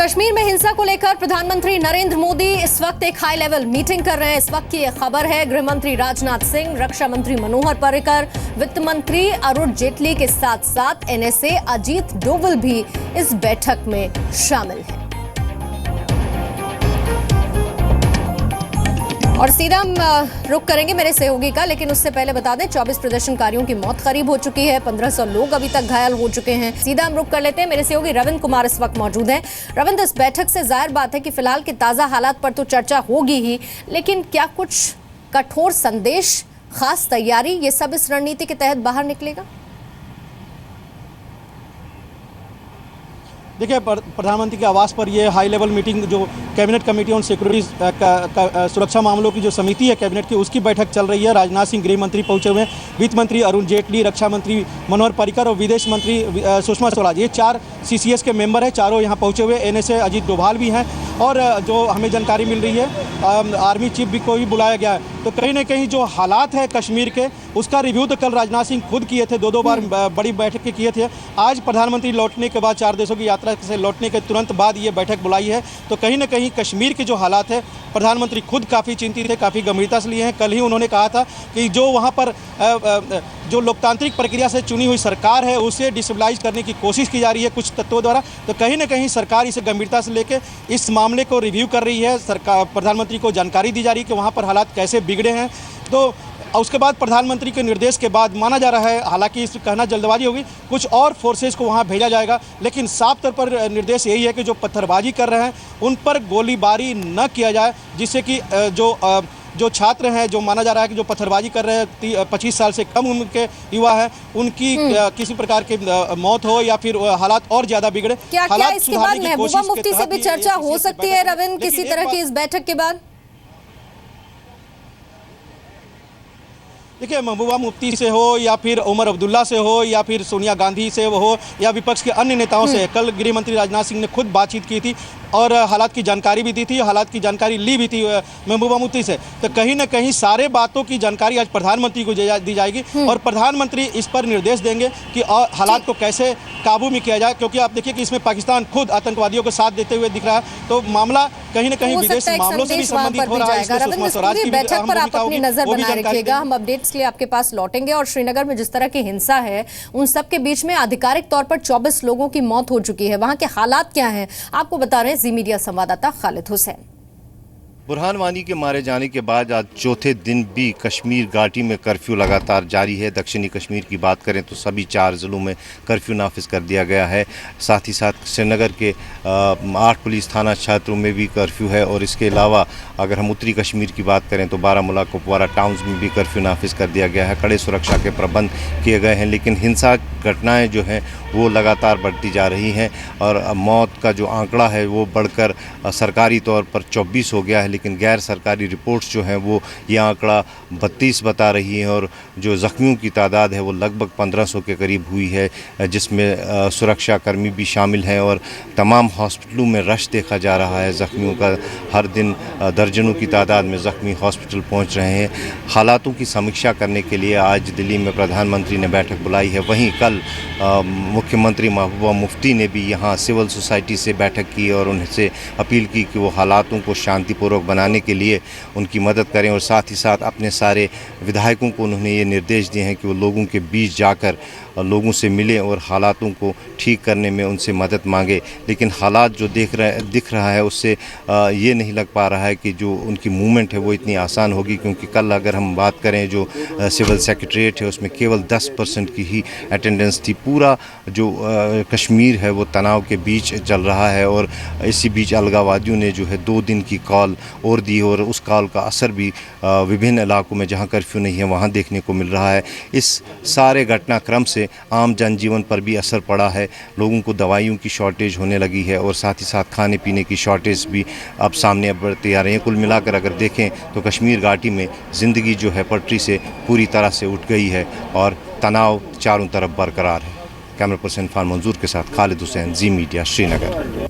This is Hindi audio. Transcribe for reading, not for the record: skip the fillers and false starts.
कश्मीर में हिंसा को लेकर प्रधानमंत्री नरेंद्र मोदी इस वक्त एक हाई लेवल मीटिंग कर रहे हैं। इस वक्त की यह खबर है। गृह मंत्री राजनाथ सिंह, रक्षा मंत्री मनोहर पर्रिकर, वित्त मंत्री अरुण जेटली के साथ साथ एनएसए अजीत डोवल भी इस बैठक में शामिल हैं। और सीधा हम रुक करेंगे मेरे सहयोगी का, लेकिन उससे पहले बता दें 24 प्रदर्शनकारियों की मौत करीब हो चुकी है, 1500 लोग अभी तक घायल हो चुके हैं। सीधा हम रुक कर लेते हैं। मेरे सहयोगी रविंद्र कुमार इस वक्त मौजूद हैं। रविंद्र, इस बैठक से जाहिर बात है कि फिलहाल के ताजा हालात पर तो चर्चा होगी ही, लेकिन क्या कुछ कठोर संदेश, खास तैयारी, ये सब इस रणनीति के तहत बाहर निकलेगा? देखिए, प्रधानमंत्री के आवास पर ये हाई लेवल मीटिंग जो कैबिनेट कमेटी ऑन सिक्योरिटी सुरक्षा मामलों की जो समिति है कैबिनेट की, उसकी बैठक चल रही है। राजनाथ सिंह गृह मंत्री पहुंचे हुए हैं, वित्त मंत्री अरुण जेटली, रक्षा मंत्री मनोहर पर्रिकर और विदेश मंत्री सुषमा स्वराज, ये 4 सीसीएस के मेंबर हैं, चारों यहाँ पहुंचे हुए। एनएसए अजीत डोभाल भी हैं और जो हमें जानकारी मिल रही है आर्मी चीफ भी को भी बुलाया गया है। तो कहीं ना कहीं जो हालात है कश्मीर के, उसका रिव्यू तो कल राजनाथ सिंह खुद किए थे, 2 बार बड़ी बैठकें किए थे। आज प्रधानमंत्री लौटने के बाद, 4 देशों की यात्रा से लौटने के तुरंत बाद ये बैठक बुलाई है। तो कहीं ना कहीं कश्मीर के जो हालात है, प्रधानमंत्री खुद काफ़ी चिंतित थे, काफ़ी गंभीरता से लिए हैं। कल ही उन्होंने कहा था कि जो वहाँ पर जो लोकतांत्रिक प्रक्रिया से चुनी हुई सरकार है, उसे डिस्टेबलाइज करने की कोशिश की जा रही है कुछ तत्वों द्वारा। तो कहीं ना कहीं सरकार इसे गंभीरता से लेकर इस मामले को रिव्यू कर रही है। सरकार, प्रधानमंत्री को जानकारी दी जा रही है कि वहाँ पर हालात कैसे बिगड़े हैं। तो उसके बाद प्रधानमंत्री के निर्देश के बाद माना जा रहा है, हालांकि इस कहना जल्दबाजी होगी, कुछ और फोर्सेस को वहां भेजा जाएगा, लेकिन साफ तौर पर निर्देश यही है कि जो पत्थरबाजी कर रहे हैं उन पर गोलीबारी न किया जाए, जिससे कि जो छात्र हैं, जो माना जा रहा है कि जो पत्थरबाजी कर रहे हैं 25 साल से कम उम्र के युवा हैं, उनकी किसी प्रकार की मौत हो या फिर हालात और ज्यादा बिगड़े। क्या इसके बाद महबूबा मुफ्ती से भी चर्चा हो सकती है रविंद्र, किसी तरह की इस बैठक के बाद? देखिए, महबूबा मुफ्ती से हो या फिर उमर अब्दुल्ला से हो या फिर सोनिया गांधी से हो या विपक्ष के अन्य नेताओं से, कल गृह मंत्री राजनाथ सिंह ने खुद बातचीत की थी और हालात की जानकारी भी दी थी, हालात की जानकारी ली भी थी महबूबा मुफ्ती से। तो कहीं ना कहीं सारे बातों की जानकारी आज प्रधानमंत्री को दी जाएगी और प्रधानमंत्री इस पर निर्देश देंगे कि हालात को कैसे काबू में किया जाए, क्योंकि आप देखिए कि इसमें पाकिस्तान खुद आतंकवादियों को साथ देते हुए दिख रहा है। तो मामला कहीं ना कहीं विदेशी मामलों से भी संबंधित हो रहा है। बैठक पर आप अपनी नजर बनाए रखिएगा, हम अपडेट्स के लिए आपके पास लौटेंगे। और श्रीनगर में जिस तरह की हिंसा है, उन सब के बीच में आधिकारिक तौर पर 24 लोगों की मौत हो चुकी है। वहां के हालात क्या हैं, आपको बता रहे हैं जी मीडिया संवाददाता खालिद हुसैन। बुरहान वानी के मारे जाने के बाद आज चौथे दिन भी कश्मीर घाटी में कर्फ्यू लगातार जारी है। दक्षिणी कश्मीर की बात करें तो सभी 4 ज़िलों में कर्फ्यू नाफिज कर दिया गया है। साथ ही साथ श्रीनगर के 8 पुलिस थाना क्षेत्रों में भी कर्फ्यू है और इसके अलावा अगर हम उत्तरी कश्मीर की बात करें तो बारामूला, कुपवारा टाउन्स में भी कर्फ्यू नाफिज कर दिया गया है। कड़े सुरक्षा के प्रबंध किए गए हैं, लेकिन हिंसा घटनाएँ जो हैं वो लगातार बढ़ती जा रही हैं और मौत का जो आंकड़ा है वो बढ़कर सरकारी तौर पर 24 हो गया है, लेकिन गैर सरकारी रिपोर्ट्स जो हैं वो ये आंकड़ा 32 बता रही हैं और जो ज़ख्मियों की तादाद है वो लगभग 1500 के करीब हुई है, जिसमें सुरक्षा कर्मी भी शामिल हैं और तमाम हॉस्पिटलों में रश देखा जा रहा है ज़ख्मियों का। हर दिन दर्जनों की तादाद में ज़ख्मी हॉस्पिटल पहुंच रहे हैं। हालातों की समीक्षा करने के लिए आज दिल्ली में प्रधानमंत्री ने बैठक बुलाई है। वहीं कल मुख्यमंत्री महबूबा मुफ्ती ने भी यहाँ सिविल सोसाइटी से बैठक की और उनसे अपील की कि वो हालातों को शांतिपूर्वक बनाने के लिए उनकी मदद करें और साथ ही साथ अपने सारे विधायकों को उन्होंने ये निर्देश दिए हैं कि वो लोगों के बीच जाकर लोगों से मिलें और हालातों को ठीक करने में उनसे मदद मांगे। लेकिन हालात जो दिख रहा है उससे ये नहीं लग पा रहा है कि जो उनकी मूवमेंट है वो इतनी आसान होगी, क्योंकि कल अगर हम बात करें जो सिविल सेक्रेटरीट है उसमें केवल 10% की ही अटेंडेंस थी। पूरा जो कश्मीर है वो तनाव के बीच चल रहा है और इसी बीच अलगावादियों ने जो है 2 दिन की कॉल और दी और उस कॉल का असर भी विभिन्न इलाकों में जहाँ कर्फ्यू नहीं है वहाँ देखने को मिल रहा है। इस सारे घटनाक्रम से आम जनजीवन पर भी असर पड़ा है। लोगों को दवाइयों की शॉर्टेज होने लगी है और साथ ही साथ खाने पीने की शॉर्टेज भी अब सामने बढ़ती आ रही है। कुल मिलाकर अगर देखें तो कश्मीर घाटी में ज़िंदगी जो है पटरी से पूरी तरह से उठ गई है और तनाव चारों तरफ बरकरार है। कैमरा पर्सन इरफान मंजूर के साथ खालिद हुसैन, जी मीडिया, श्रीनगर।